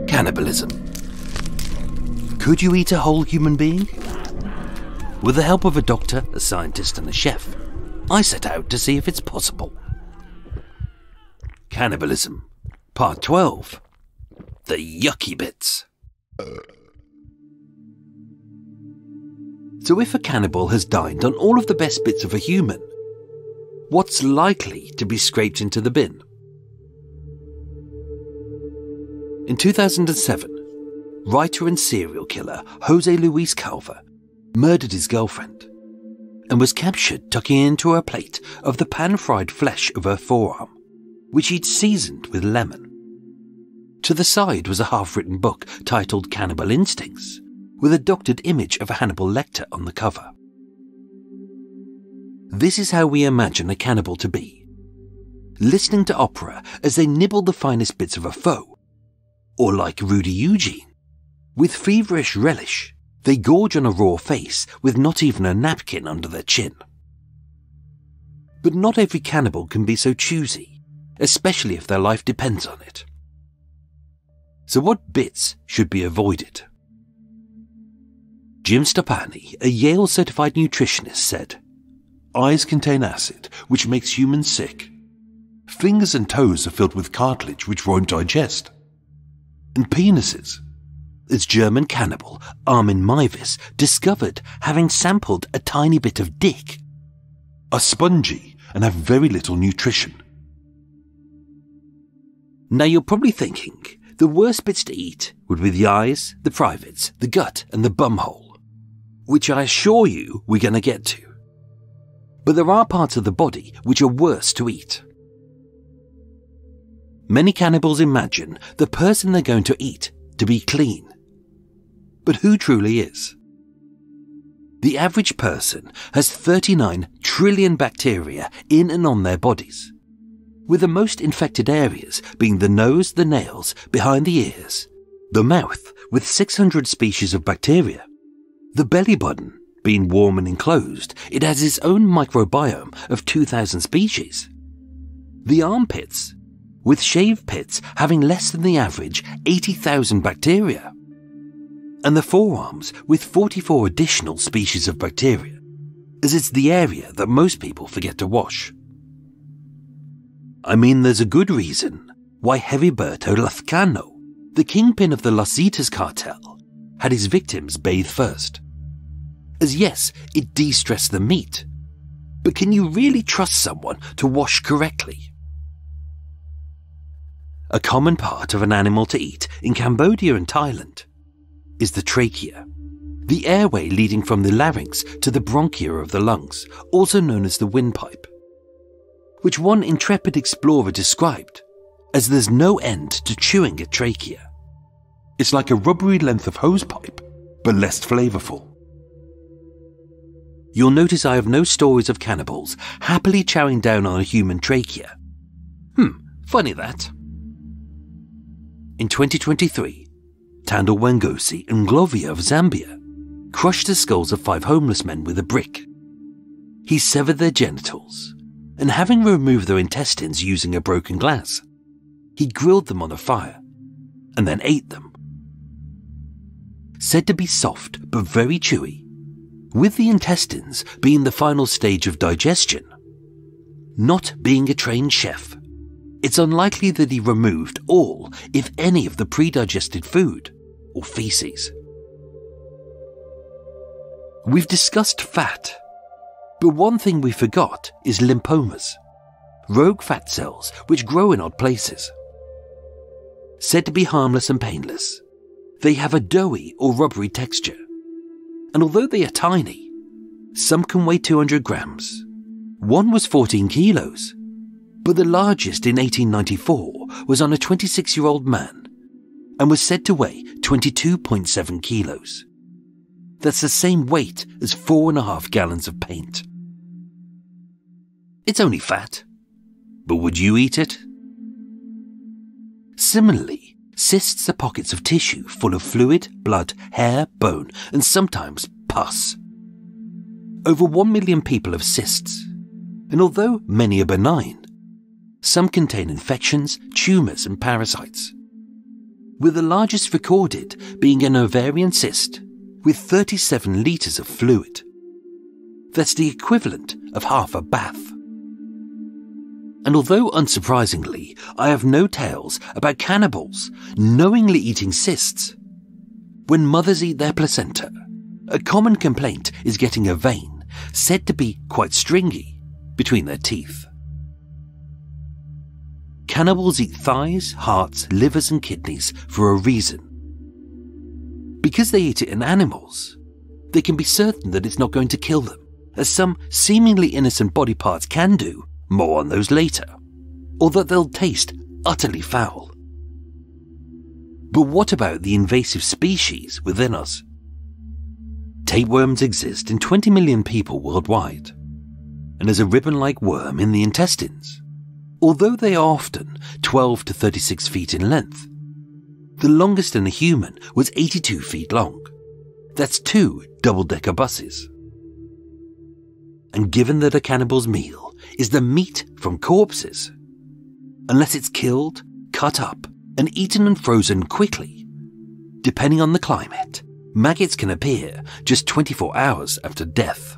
Cannibalism. Could you eat a whole human being? With the help of a doctor, a scientist and a chef, I set out to see if it's possible. Cannibalism. Part 12. The yucky bits. So if a cannibal has dined on all of the best bits of a human, what's likely to be scraped into the bin? In 2007, writer and serial killer Jose Luis Calva murdered his girlfriend and was captured tucking into her plate of the pan-fried flesh of her forearm, which he'd seasoned with lemon. To the side was a half-written book titled Cannibal Instincts, with a doctored image of Hannibal Lecter on the cover. This is how we imagine a cannibal to be. Listening to opera as they nibble the finest bits of a foe, or like Rudy Eugene, with feverish relish, they gorge on a raw face with not even a napkin under their chin. But not every cannibal can be so choosy, especially if their life depends on it. So what bits should be avoided? Jim Stoppani, a Yale-certified nutritionist, said, "Eyes contain acid, which makes humans sick. Fingers and toes are filled with cartilage, which won't digest. And penises, as German cannibal Armin Meiwes discovered having sampled a tiny bit of dick, are spongy and have very little nutrition." Now you're probably thinking the worst bits to eat would be the eyes, the privates, the gut and the bumhole, which I assure you we're going to get to. But there are parts of the body which are worse to eat. Many cannibals imagine the person they're going to eat to be clean. But who truly is? The average person has 39 trillion bacteria in and on their bodies, with the most infected areas being the nose, the nails, behind the ears, the mouth with 600 species of bacteria, the belly button being warm and enclosed, it has its own microbiome of 2,000 species, the armpits, with shaved pits having less than the average 80,000 bacteria, and the forearms with 44 additional species of bacteria, as it's the area that most people forget to wash. I mean, there's a good reason why Heriberto Lazcano, the kingpin of the Los Zetas cartel, had his victims bathe first. As yes, it de-stressed the meat, but can you really trust someone to wash correctly? A common part of an animal to eat in Cambodia and Thailand is the trachea, the airway leading from the larynx to the bronchia of the lungs, also known as the windpipe, which one intrepid explorer described as "there's no end to chewing a trachea. It's like a rubbery length of hosepipe, but less flavourful." You'll notice I have no stories of cannibals happily chowing down on a human trachea. Funny that. In 2023, Tandil Wengosi Nglovia of Zambia crushed the skulls of 5 homeless men with a brick. He severed their genitals, and having removed their intestines using a broken glass, he grilled them on a fire, and then ate them. Said to be soft but very chewy, with the intestines being the final stage of digestion. Not being a trained chef, it's unlikely that he removed all, if any, of the pre-digested food or feces. We've discussed fat, but one thing we forgot is lymphomas, rogue fat cells which grow in odd places. Said to be harmless and painless, they have a doughy or rubbery texture, and although they are tiny, some can weigh 200 grams. One was 14 kilos, but the largest in 1894 was on a 26-year-old man and was said to weigh 22.7 kilos. That's the same weight as 4.5 gallons of paint. It's only fat, but would you eat it? Similarly, cysts are pockets of tissue full of fluid, blood, hair, bone, and sometimes pus. Over 1 million people have cysts, and although many are benign, some contain infections, tumours and parasites, with the largest recorded being an ovarian cyst with 37 litres of fluid. That's the equivalent of half a bath. And although unsurprisingly, I have no tales about cannibals knowingly eating cysts, when mothers eat their placenta, a common complaint is getting a vein, said to be quite stringy, between their teeth. Cannibals eat thighs, hearts, livers and kidneys for a reason. Because they eat it in animals, they can be certain that it's not going to kill them, as some seemingly innocent body parts can do, more on those later, or that they'll taste utterly foul. But what about the invasive species within us? Tapeworms exist in 20 million people worldwide, and as a ribbon-like worm in the intestines. Although they are often 12 to 36 feet in length, the longest in a human was 82 feet long. That's 2 double-decker buses. And given that a cannibal's meal is the meat from corpses, unless it's killed, cut up, and eaten and frozen quickly, depending on the climate, maggots can appear just 24 hours after death.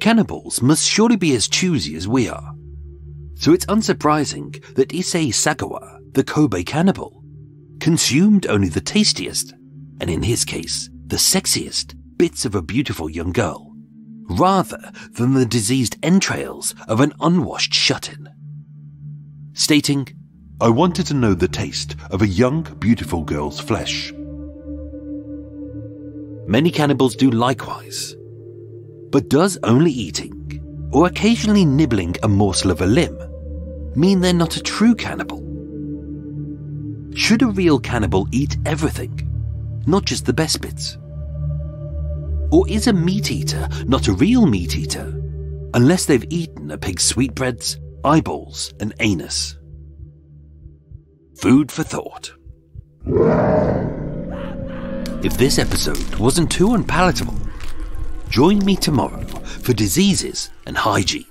Cannibals must surely be as choosy as we are, so it's unsurprising that Issei Sagawa, the Kobe cannibal, consumed only the tastiest, and in his case, the sexiest, bits of a beautiful young girl, rather than the diseased entrails of an unwashed shut-in. Stating, "I wanted to know the taste of a young, beautiful girl's flesh." Many cannibals do likewise. But does only eating, or occasionally nibbling a morsel of a limb, mean they're not a true cannibal? Should a real cannibal eat everything, not just the best bits? Or is a meat eater not a real meat eater, unless they've eaten a pig's sweetbreads, eyeballs and anus? Food for thought. If this episode wasn't too unpalatable, join me tomorrow for diseases and hygiene.